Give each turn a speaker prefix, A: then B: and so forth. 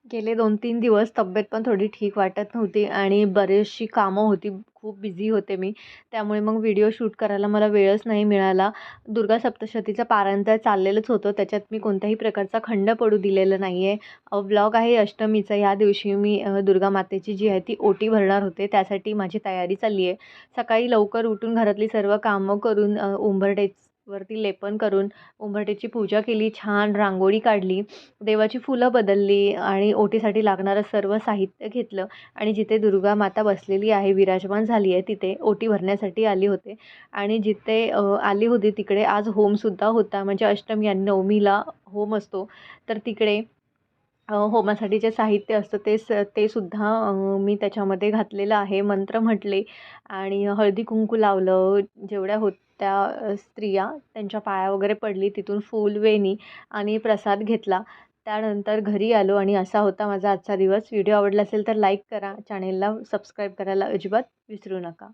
A: गेले 2-3 दिवस तब्येत पण थोडी ठीक वाटत नव्हती आणि बरीचशी कामं होती. खूप बिझी होते मी. त्यामुळे मग व्हिडिओ शूट करायला मला वेळच नाही मिळाला. दुर्गा सप्तशतीचं पारायण तर चाललेलंच होतं. त्याच्यात मी कोणत्याही प्रकारचा खंड पडू दिलेला नाही आहे. व्लॉग आहे अष्टमीचा. या दिवशी मी दुर्गा मातेची जी आहे ती ओटी भरणार होते. त्यासाठी माझी तयारी चालली आहे. सकाळी लवकर उठून घरातली सर्व कामं करून उंबरठ्यावरती लेपन करून उंबरठ्याची पूजा केली. छान रांगोळी काढली. देवाची फुलं बदलली आणि ओटीसाठी लागणारं सर्व साहित्य घेतलं आणि जिथे दुर्गा माता बसलेली आहे, विराजमान झाली आहे, तिथे ओटी भरण्यासाठी आली होते आणि जिथे आली होती तिकडे आज होमसुद्धा होता. म्हणजे अष्टमी आणि नवमीला होम असतो, तर तिकडे होमासाठी जे साहित्य असतं ते सुद्धा मी त्याच्यामध्ये घातलेलं आहे. मंत्र म्हटले आणि हळदी-कुंकू लावलं. जेवढ्या होत्या स्त्रिया त्यांच्या पाया वगैरे पडली. तिथून फूल, वेणी आणि प्रसाद घेतला. त्यानंतर घरी आलो आणि असा होता माझा आजचा दिवस. व्हिडिओ आवडला असेल तर लाईक करा. चॅनेलला सबस्क्राईब करायला अजिबात विसरू नका.